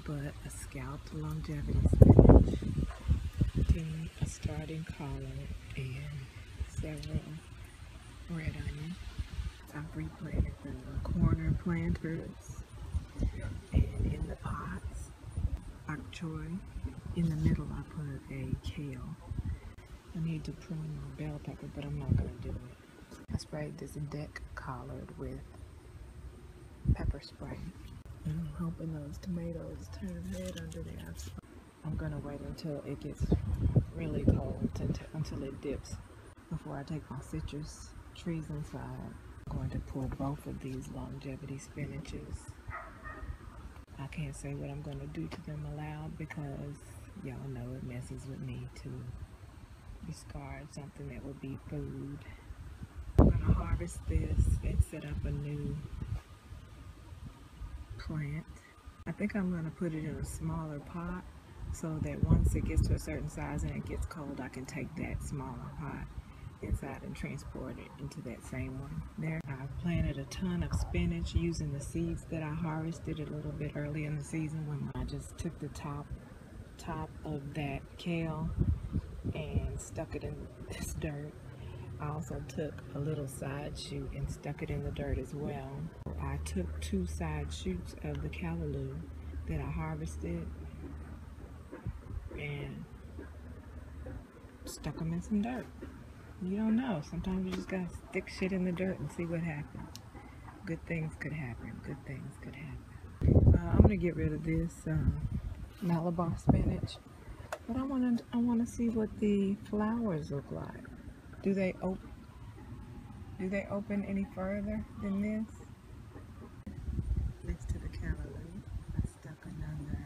but a scalped longevity spinach, then a starting collard, and several red onions. I've replanted the corner planters, and in the pots, bok choy. In the middle I put a kale. I need to prune my bell pepper, but I'm not going to do it. I sprayed this deck collard with pepper spray. And I'm hoping those tomatoes turn red under there. I'm going to wait until it gets really cold, until it dips, before I take my citrus trees inside. I'm going to pull both of these longevity spinaches. I can't say what I'm going to do to them aloud because y'all know it messes with me to discard something that would be food. I'm going to harvest this and set up a new plant. I think I'm going to put it in a smaller pot so that once it gets to a certain size and it gets cold, I can take that smaller pot inside and transport it into that same one. There, I've planted a ton of spinach using the seeds that I harvested a little bit early in the season when I just took the top of that kale and stuck it in this dirt. I also took a little side shoot and stuck it in the dirt as well. I took 2 side shoots of the callaloo that I harvested and stuck them in some dirt. You don't know. Sometimes you just gotta stick shit in the dirt and see what happens. Good things could happen. Good things could happen. I'm gonna get rid of this Malabar spinach, but I wanna see what the flowers look like. Do they open any further than this? Next to the callaloo, I stuck another.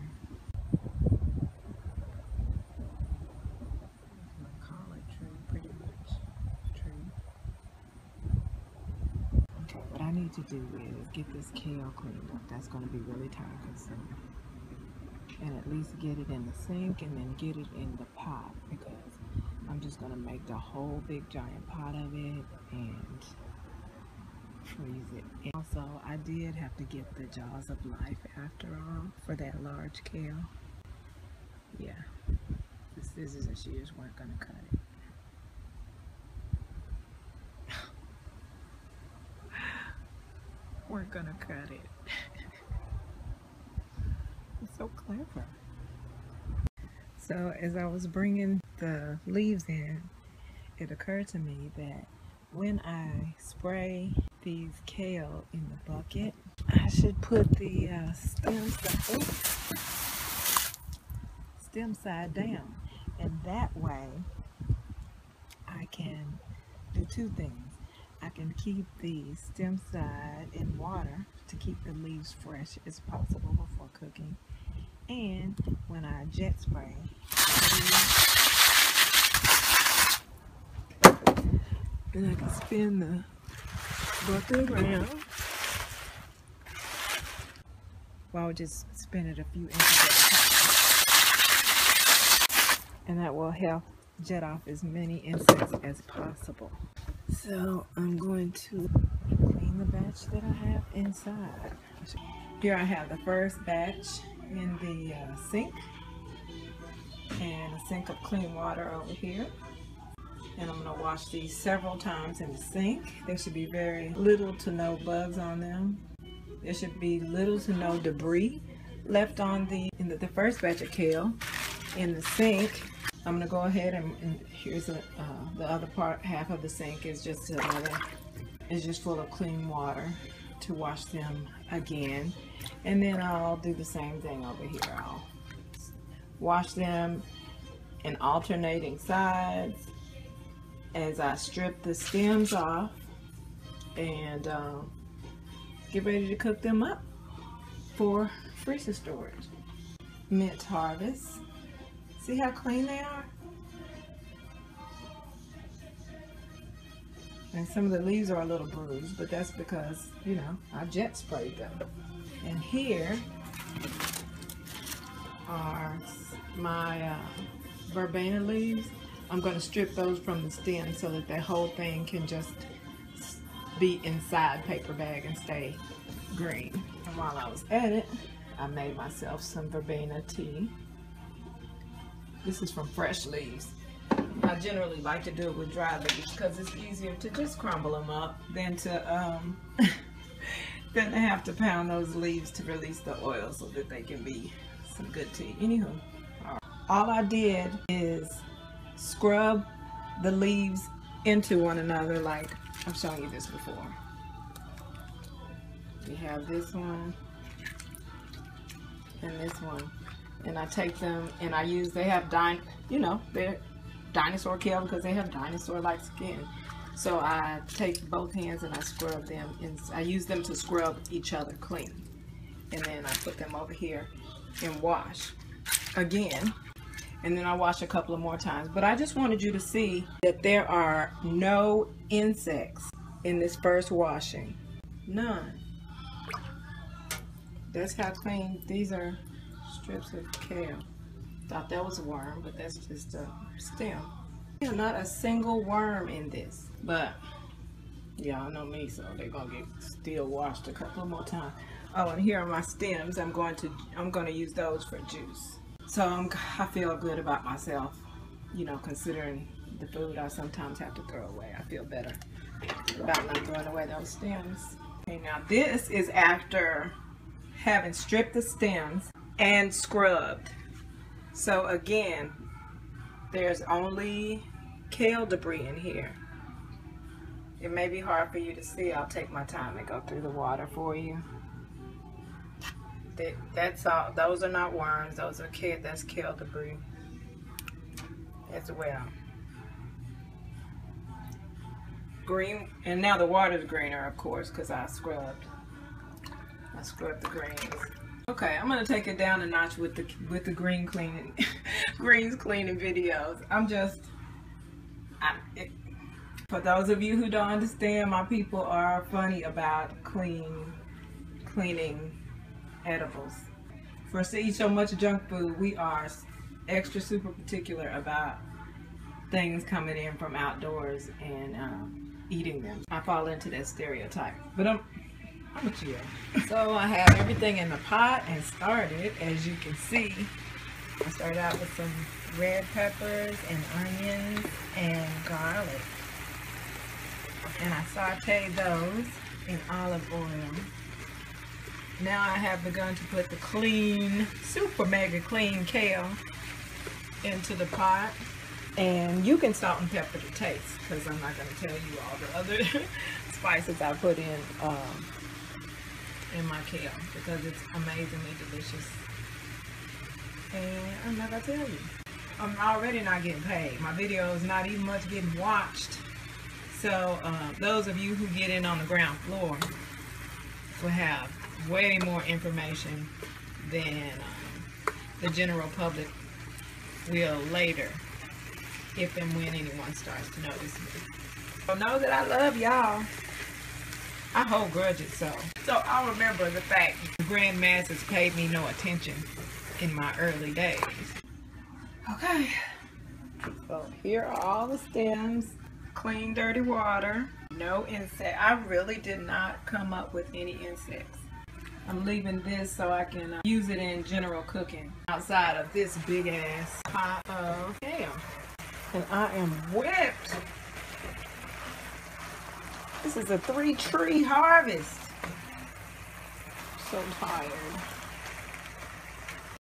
What I need to do is get this kale cleaned up. That's going to be really time consuming. And at least get it in the sink and then get it in the pot, because I'm just going to make the whole big giant pot of it and freeze it. And also, I did have to get the jaws of life after all for that large kale. Yeah, the scissors and shears weren't going to cut it. We're gonna cut it. It's so clever. So as I was bringing the leaves in, it occurred to me that when I spray these kale in the bucket, I should put the stem side down, and that way I can do 2 things. I can keep the stem side in water to keep the leaves fresh as possible before cooking. And when I jet spray, then I can spin the bucket around. Well, I'll just spin it a few inches at a time. And that will help jet off as many insects as possible. So I'm going to clean the batch that I have inside. Here I have the first batch in the sink, and a sink of clean water over here. And I'm going to wash these several times in the sink. There should be very little to no bugs on them. There should be little to no debris left on the first batch of kale in the sink. I'm gonna go ahead and here's the other half of the sink is just full of clean water to wash them again, and then I'll do the same thing over here. I'll wash them in alternating sides as I strip the stems off and get ready to cook them up for freezer storage. Mint harvest. See how clean they are? And some of the leaves are a little bruised, but that's because, you know, I jet sprayed them. And here are my verbena leaves. I'm going to strip those from the stem so that whole thing can just be inside paper bag and stay green. And while I was at it, I made myself some verbena tea. This is from fresh leaves. I generally like to do it with dry leaves because it's easier to just crumble them up than to than to have to pound those leaves to release the oil so that they can be some good tea. Anywho, all I did is scrub the leaves into one another like I've shown you this before. We have this one and this one, and I take them and I use, they have they're dinosaur kale because they have dinosaur-like skin. So I take both hands and I scrub them, and I use them to scrub each other clean. And then I put them over here and wash again. And then I wash a couple of more times. But I just wanted you to see that there are no insects in this first washing. None. That's how clean. These are strips of kale. Thought that was a worm, but that's just a stem. Yeah, not a single worm in this. But y'all know me, so they're gonna get still washed a couple more times. Oh, and here are my stems. I'm going to use those for juice. So I feel good about myself, you know, considering the food I sometimes have to throw away. I feel better about not throwing away those stems. Okay, now this is after having stripped the stems and scrubbed. So again, there's only kale debris in here. It may be hard for you to see. I'll take my time and go through the water for you. That's all. Those are not worms. Those are that's kale debris as well. Green, and now the water's greener, of course, because I scrubbed the greens. Okay, I'm gonna take it down a notch with the green cleaning, greens cleaning videos. For those of you who don't understand, my people are funny about cleaning edibles. For us to eat so much junk food, we are extra super particular about things coming in from outdoors and eating them. I fall into that stereotype, but I'm a chill. So I have everything in the pot and started, as you can see, I started out with some red peppers and onions and garlic. And I sauteed those in olive oil. Now I have begun to put the clean, super mega clean kale into the pot. And you can salt and pepper to taste, because I'm not going to tell you all the other spices I put in my kale, because it's amazingly delicious. And I'm not going to tell you. I'm already not getting paid. My video is not even much getting watched. So those of you who get in on the ground floor will have way more information than the general public will later, if and when anyone starts to notice me. So know that I love y'all. I hold grudges, so I remember the fact the grand masses paid me no attention in my early days. Okay, so here are all the stems. Clean, dirty water. No insect. I really did not come up with any insects. I'm leaving this so I can use it in general cooking outside of this big ass pot of kale. And I am whipped. This is a 3-tree harvest. So tired.